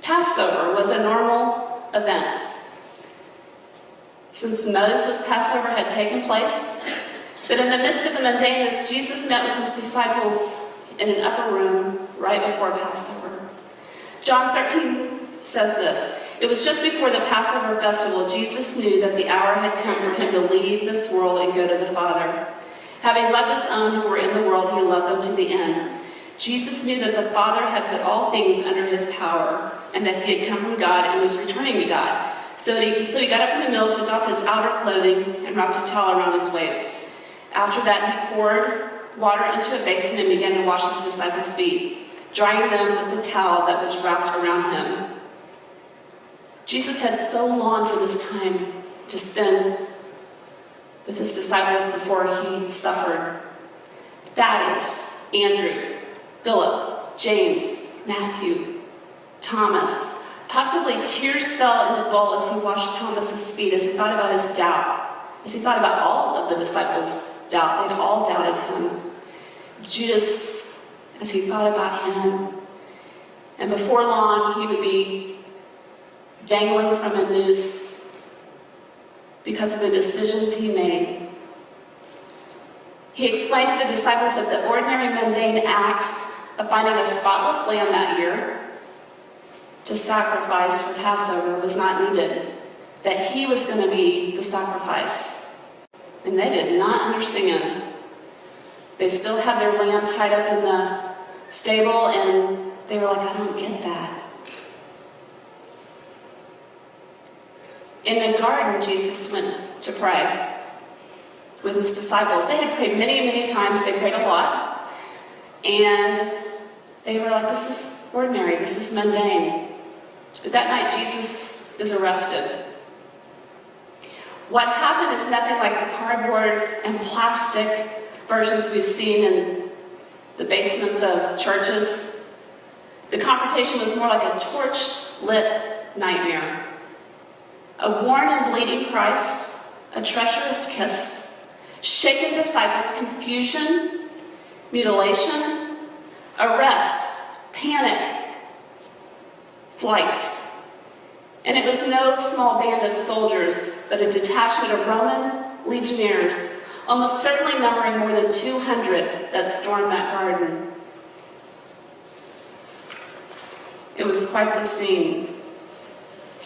Passover was a normal event. Since Moses' Passover had taken place, but in the midst of the mundaneness, Jesus met with his disciples in an upper room right before Passover. John 13 says this: "It was just before the Passover festival, Jesus knew that the hour had come for him to leave this world and go to the Father. Having loved his own who were in the world, he loved them to the end. Jesus knew that the Father had put all things under his power, and that he had come from God and was returning to God. So he got up from the meal, took off his outer clothing, and wrapped a towel around his waist. After that, he poured water into a basin and began to wash his disciples' feet, drying them with the towel that was wrapped around him." Jesus had so longed for this time to spend with his disciples before he suffered. Thaddeus, Andrew, Philip, James, Matthew, Thomas. Possibly tears fell in the bowl as he washed Thomas's feet, as he thought about his doubt, as he thought about all of the disciples' doubt. They'd all doubted him. Judas, as he thought about him. And before long, he would be dangling from a noose because of the decisions he made. He explained to the disciples that the ordinary mundane act of finding a spotless lamb that year to sacrifice for Passover was not needed, that he was going to be the sacrifice. And they did not understand. They still had their lamb tied up in the stable, and they were like, "I don't get that." In the garden, Jesus went to pray with his disciples. They had prayed many, many times. They prayed a lot. And they were like, "This is ordinary. This is mundane." But that night, Jesus is arrested. What happened is nothing like the cardboard and plastic versions we've seen in the basements of churches. The confrontation was more like a torch-lit nightmare. A worn and bleeding Christ, a treacherous kiss, shaken disciples, confusion, mutilation, arrest, panic, flight. And it was no small band of soldiers, but a detachment of Roman legionnaires, almost certainly numbering more than 200, that stormed that garden. It was quite the scene.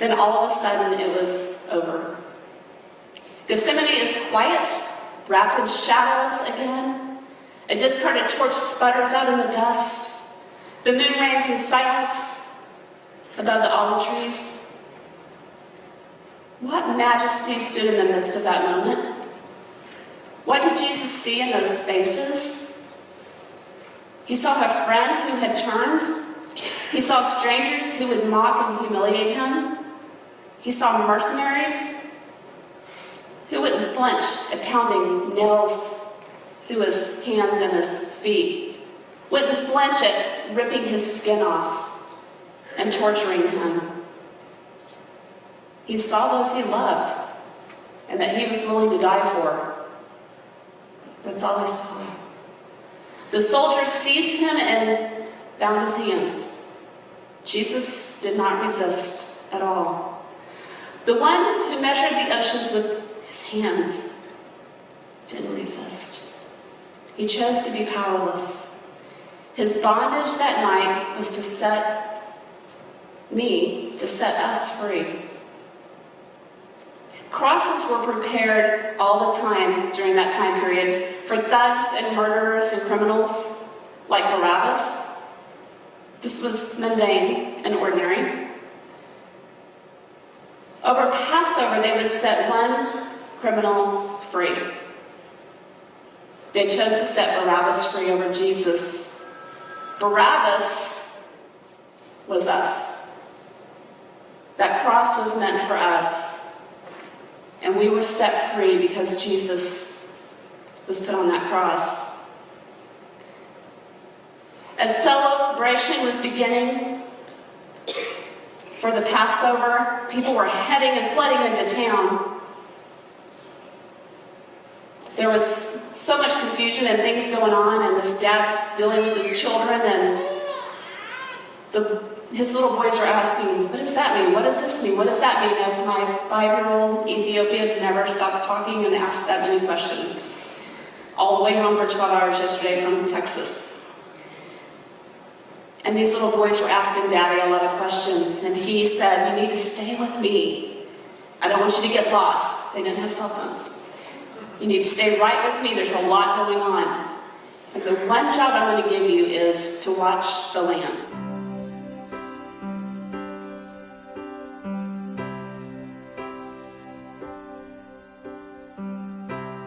Then all of a sudden, it was over. Gethsemane is quiet, wrapped in shadows again. A discarded torch sputters out in the dust. The moon reigns in silence above the olive trees. What majesty stood in the midst of that moment? What did Jesus see in those faces? He saw a friend who had turned. He saw strangers who would mock and humiliate him. He saw mercenaries who wouldn't flinch at pounding nails through his hands and his feet, wouldn't flinch at ripping his skin off and torturing him. He saw those he loved and that he was willing to die for. That's all he saw. The soldiers seized him and bound his hands. Jesus did not resist at all. The one who measured the oceans with his hands didn't resist. He chose to be powerless. His bondage that night was to set us free. Crosses were prepared all the time during that time period for thugs and murderers and criminals like Barabbas. This was mundane and ordinary. Over Passover, they would set one criminal free. They chose to set Barabbas free over Jesus. Barabbas was us. That cross was meant for us. And we were set free because Jesus was put on that cross. As celebration was beginning for the Passover, people were heading and flooding into town. There was so much confusion and things going on, and this dad's dealing with his children, and the his little boys are asking, what does that mean? What does this mean? What does that mean? As my 5-year-old Ethiopian never stops talking and asks that many questions. All the way home for 12 hours yesterday from Texas. And these little boys were asking Daddy a lot of questions, and he said, you need to stay with me. I don't want you to get lost. They didn't have cell phones. You need to stay right with me. There's a lot going on. And the one job I want to give you is to watch the lamb.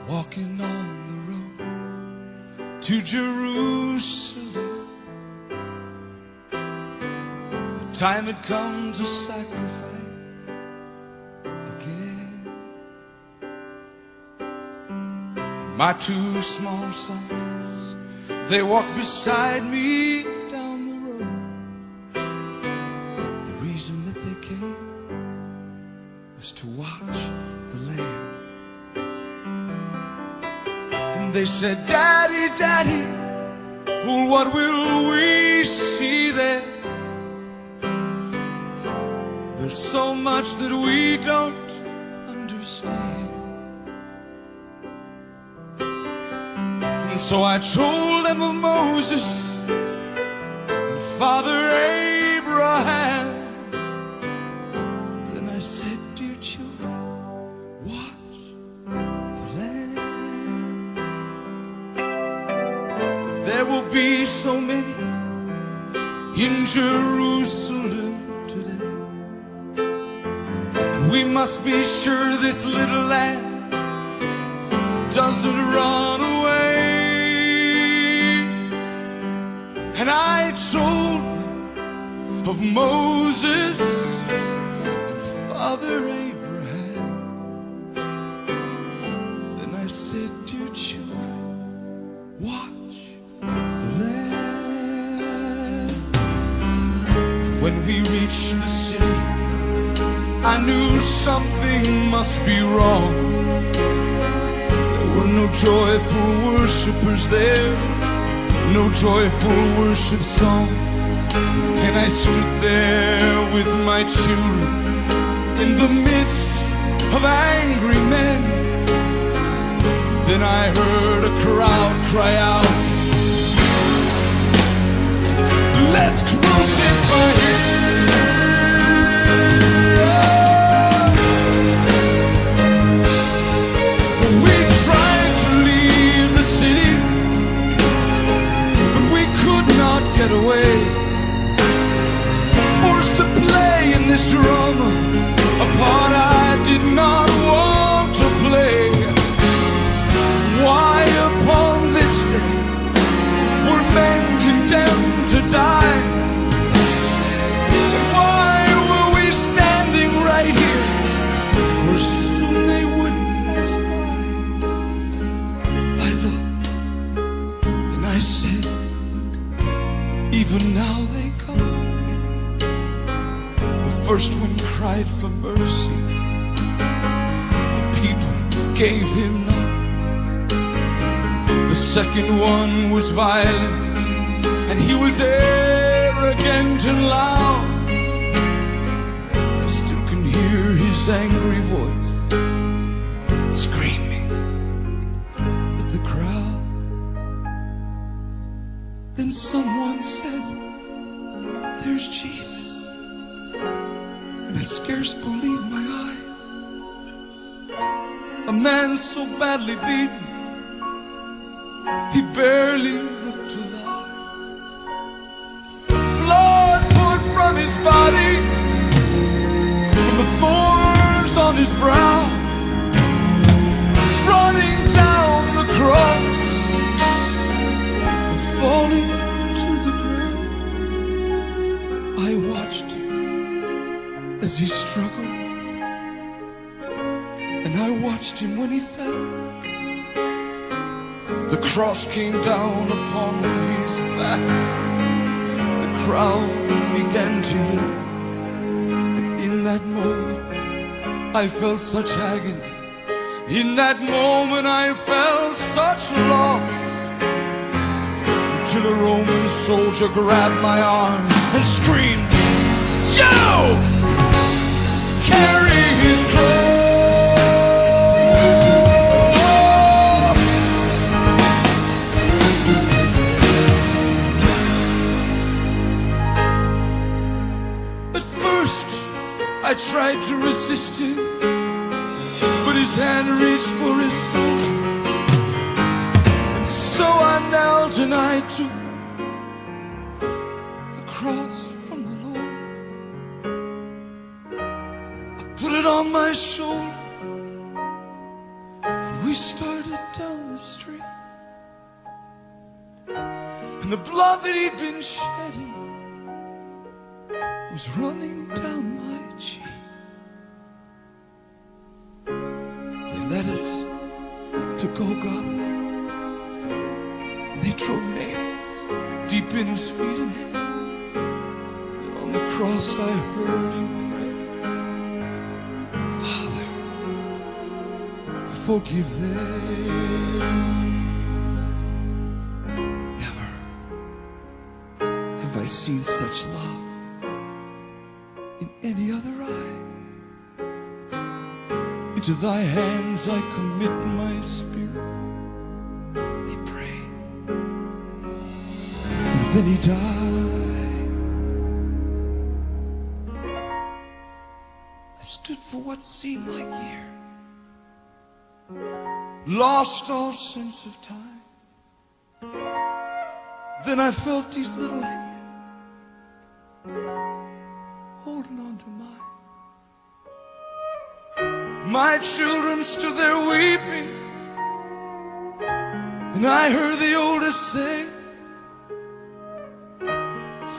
Walking on the road to Jerusalem, the time had come to sacrifice again. And my 2 small sons, they walked beside me down the road. The reason that they came was to watch the lamb. They said, Daddy, Daddy, well, what will we see there? There's so much that we don't understand. And so I told them of Moses and Father Abraham. Then I said, dear children, watch the lamb. There will be so many in Jerusalem today, and we must be sure this little lamb doesn't run away. And I told them of Moses and Father Abraham. Then I said, dear children, watch the lamb. When we reached the city, I knew something must be wrong. There were no joyful worshipers there, no joyful worship song. And I stood there with my children in the midst of angry men. Then I heard a crowd cry out, let's crucify him. We tried to leave the city, but we could not get away. Forced to play in this drama, a part I did not want to play. Why upon this day were men condemned to die? And why were we standing right here where soon they would pass by? I looked and I said, even now they come. The first one cried for mercy, the people gave him none. The second one was violent, and he was arrogant and loud. I still can hear his angry voice screaming at the crowd. Then someone said, there's Jesus. And I scarce believed my eyes. A man so badly beaten, he barely looked alive. Blood poured from his body, from the thorns on his brow, running down the cross and falling to the ground. I watched him as he struggled, and I watched him when he fell. The cross came down upon his back. The crowd began to yell. And in that moment, I felt such agony. In that moment, I felt such loss. Until a Roman soldier grabbed my arm and screamed, I tried to resist him, but his hand reached for his soul. And so I knelt and I took the cross from the Lord. I put it on my shoulder, and we started down the street. And the blood that he'd been shedding was running down my cheek. They led us to Golgotha, and they drove nails deep in his feet and hands. And on the cross I heard him pray, Father, forgive them. Never have I seen such love in any other eye. Into thy hands I commit my spirit, he prayed, and then he died. I stood for what seemed like years, lost all sense of time. Then I felt these little hands holding on to mine. My children stood there weeping, and I heard the oldest say,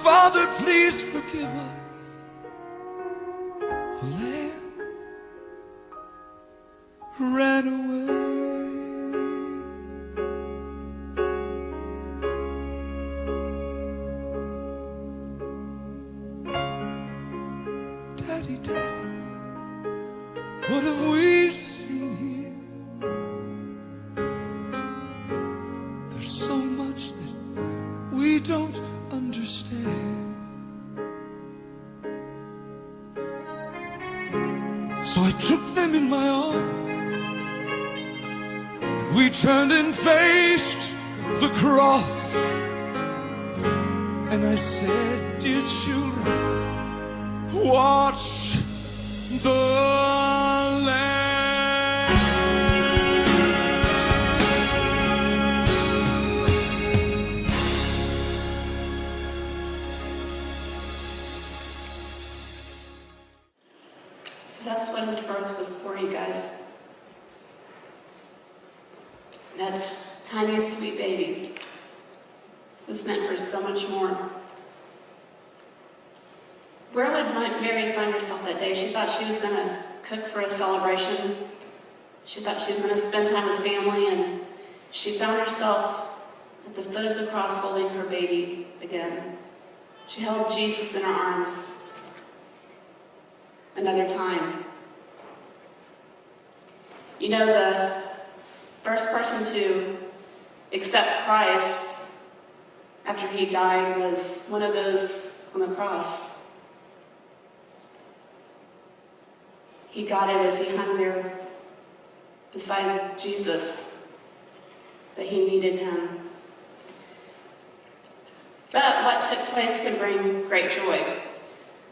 Father, please forgive us. The lamb ran away. Daddy, Daddy, what have we seen here? There's so much that we don't understand. So I took them in my arms, and we turned and faced the cross. And I said, dear children, watch the Lamb. So that's what his birth was for, you guys. That tiny, sweet baby was meant for so much more. Where would Mary find herself that day? She thought she was going to cook for a celebration. She thought she was going to spend time with family, and she found herself at the foot of the cross holding her baby again. She held Jesus in her arms another time. You know, the first person to accept Christ after he died was one of those on the cross. He got it as he hung there beside Jesus, that he needed him. But what took place could bring great joy.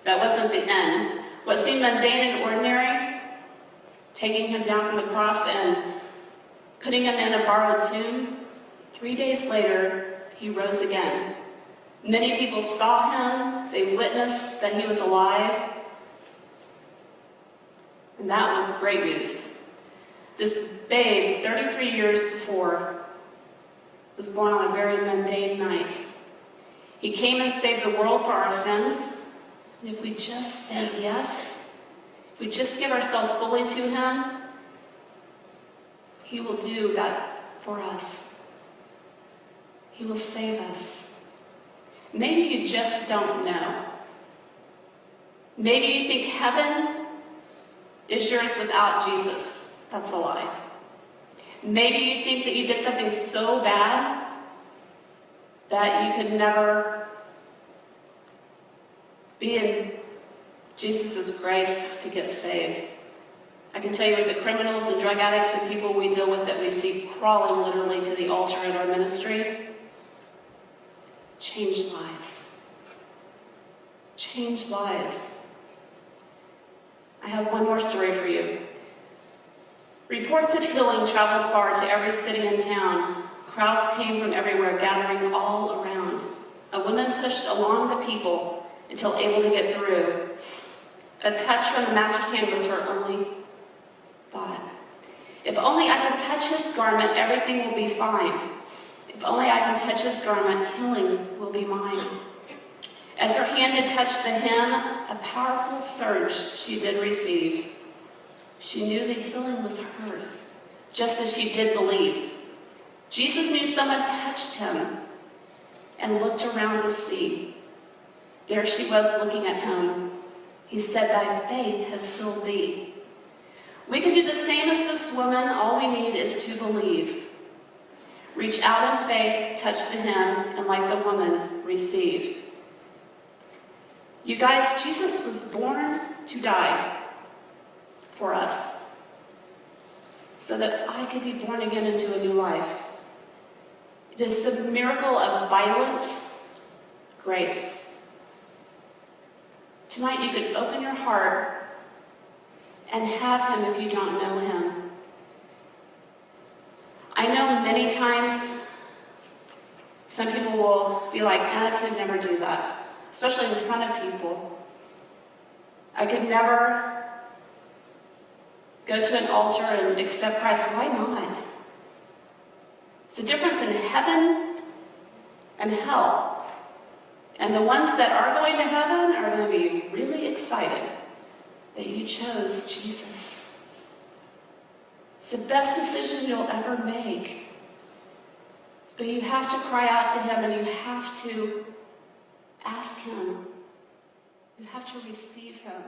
That wasn't the end. What seemed mundane and ordinary, taking him down from the cross and putting him in a borrowed tomb, 3 days later, he rose again. Many people saw him. They witnessed that he was alive. And that was great news. This babe, 33 years before, was born on a very mundane night. He came and saved the world for our sins. And if we just say yes, if we just give ourselves fully to him, he will do that for us. He will save us. Maybe you just don't know. Maybe you think heaven is yours without Jesus. That's a lie. Maybe you think that you did something so bad that you could never be in Jesus' grace to get saved. I can tell you, with the criminals and drug addicts and people we deal with that we see crawling literally to the altar in our ministry, changed lives. Changed lives. I have one more story for you. Reports of healing traveled far to every city and town. Crowds came from everywhere, gathering all around. A woman pushed along the people until able to get through. A touch from the Master's hand was her only thought. If only I can touch his garment, everything will be fine. If only I can touch his garment, healing will be mine. As her hand had touched the hem, a powerful surge she did receive. She knew the healing was hers, just as she did believe. Jesus knew someone touched him and looked around to see. There she was looking at him. He said, "Thy faith has healed thee." We can do the same as this woman. All we need is to believe. Reach out in faith, touch the hem, and like the woman, receive. You guys, Jesus was born to die for us so that I could be born again into a new life. It is the miracle of violent grace. Tonight you could open your heart and have him if you don't know him. I know many times some people will be like, I could never do that, especially in front of people. I could never go to an altar and accept Christ. Why not? It's a difference in heaven and hell. And the ones that are going to heaven are going to be really excited that you chose Jesus. It's the best decision you'll ever make. But you have to cry out to him and you have to ask him. You have to receive him.